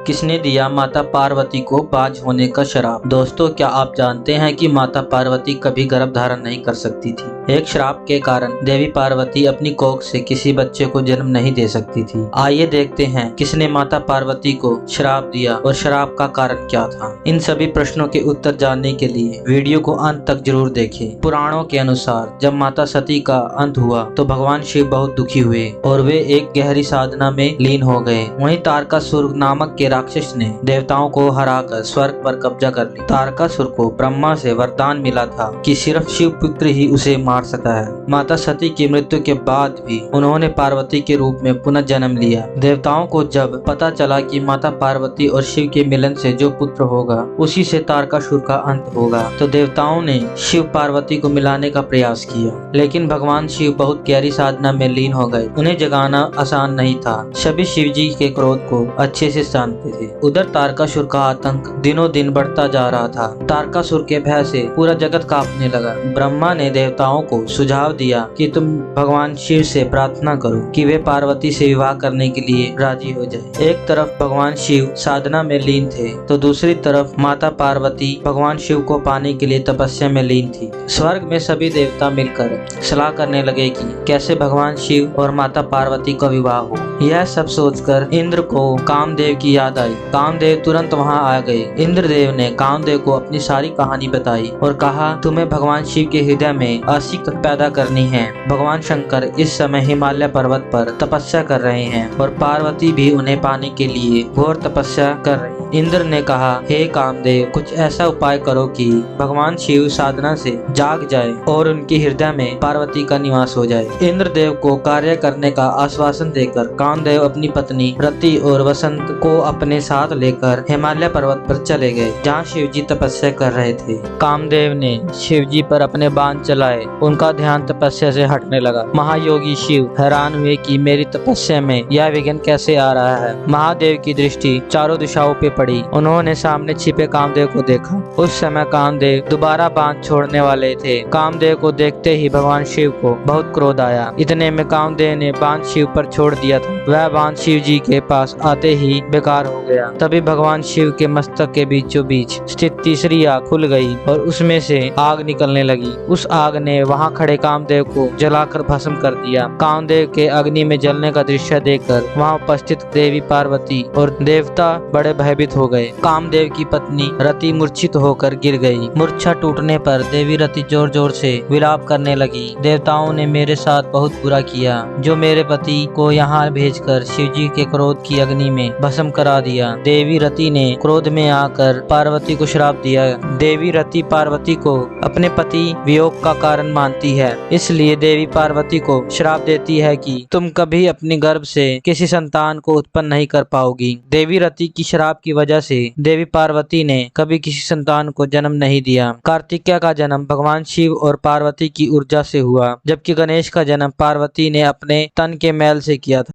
किसने दिया माता पार्वती को बाज होने का श्राप। दोस्तों, क्या आप जानते हैं कि माता पार्वती कभी गर्भ धारण नहीं कर सकती थी। एक श्राप के कारण देवी पार्वती अपनी कोख से किसी बच्चे को जन्म नहीं दे सकती थी। आइए देखते हैं किसने माता पार्वती को श्राप दिया और श्राप का कारण क्या था। इन सभी प्रश्नों के उत्तर जानने के लिए वीडियो को अंत तक जरूर देखें। पुराणों के अनुसार जब माता सती का अंत हुआ तो भगवान शिव बहुत दुखी हुए और वे एक गहरी साधना में लीन हो गए। वहीं तारकासुर नामक के राक्षस ने देवताओं को हराकर स्वर्ग पर कब्जा कर लिया। तारकासुर को ब्रह्मा से वरदान मिला था कि सिर्फ शिव पुत्र ही उसे मार सकता है। माता सती की मृत्यु के बाद भी उन्होंने पार्वती के रूप में पुनः जन्म लिया। देवताओं को जब पता चला कि माता पार्वती और शिव के मिलन से जो पुत्र होगा उसी से तारकासुर का अंत होगा, तो देवताओं ने शिव पार्वती को मिलाने का प्रयास किया। लेकिन भगवान शिव बहुत गहरी साधना में लीन हो गए। उन्हें जगाना आसान नहीं था। सभी शिव जी के क्रोध को अच्छे से जानते थे। उधर तारकासुर का आतंक दिनों दिन बढ़ता जा रहा था। तारकासुर के भय से पूरा जगत कांपने लगा। ब्रह्मा ने देवताओं को सुझाव दिया कि तुम भगवान शिव से प्रार्थना करो कि वे पार्वती से विवाह करने के लिए राजी हो जाए। एक तरफ भगवान शिव साधना में लीन थे तो दूसरी तरफ माता पार्वती भगवान शिव को पाने के लिए तपस्या में लीन थी। स्वर्ग में सभी देवता मिलकर सलाह करने लगे कि कैसे भगवान शिव और माता पार्वती का विवाह हो। यह सब सोचकर इंद्र को कामदेव की याद आई। कामदेव तुरंत वहां आ गए। इंद्रदेव ने कामदेव को अपनी सारी कहानी बताई और कहा, तुम्हें भगवान शिव के हृदय में असिक पैदा करनी है। भगवान शंकर इस समय हिमालय पर्वत पर तपस्या कर रहे हैं और पार्वती भी उन्हें पाने के लिए घोर तपस्या कर रही है। इंद्र ने कहा, हे कामदेव, कुछ ऐसा उपाय करो कि भगवान शिव साधना से जाग जाए और उनके हृदय में पार्वती का निवास हो जाए। इंद्रदेव को कार्य करने का आश्वासन देकर कामदेव अपनी पत्नी रति और वसंत को अपने साथ लेकर हिमालय पर्वत पर चले गए, जहाँ शिव जी तपस्या कर रहे थे। कामदेव ने शिव जी पर अपने बाण चलाए। उनका ध्यान तपस्या से हटने लगा। महायोगी शिव हैरान हुए कि मेरी तपस्या में यह विघ्न कैसे आ रहा है। महादेव की दृष्टि चारों दिशाओं पे पड़ी। उन्होंने सामने छिपे कामदेव को देखा। उस समय कामदेव दोबारा बाण छोड़ने वाले थे। कामदेव को देखते ही भगवान शिव को बहुत क्रोध आया। इतने में कामदेव ने बाण शिव पर छोड़ दिया था। वह बाण शिव जी के पास आते ही बेकार हो गया। तभी भगवान शिव के मस्तक के बीचों बीच स्थित तीसरी आग खुल गई और उसमें से आग निकलने लगी। उस आग ने वहां खड़े कामदेव को जलाकर भस्म कर दिया। कामदेव के अग्नि में जलने का दृश्य देखकर वहां उपस्थित देवी पार्वती और देवता बड़े भयभीत हो गए। कामदेव की पत्नी रति मूर्छित होकर गिर गई। मूर्छा टूटने पर देवी रति जोर जोर से विलाप करने लगी। देवताओं ने मेरे साथ बहुत बुरा किया, जो मेरे पति को यहाँ भेजकर शिवजी के क्रोध की अग्नि में भस्म करा दिया। देवी रति ने क्रोध में आकर पार्वती को श्राप दिया। देवी रति पार्वती को अपने पति वियोग का कारण मानती है, इसलिए देवी पार्वती को श्राप देती है कि तुम कभी अपने गर्भ से किसी संतान को उत्पन्न नहीं कर पाओगी। देवी रति की श्राप की वजह से देवी पार्वती ने कभी किसी संतान को जन्म नहीं दिया। कार्तिकेय का जन्म भगवान शिव और पार्वती की ऊर्जा से हुआ, जबकि गणेश का जन्म पार्वती ने अपने तन के मैल से किया था।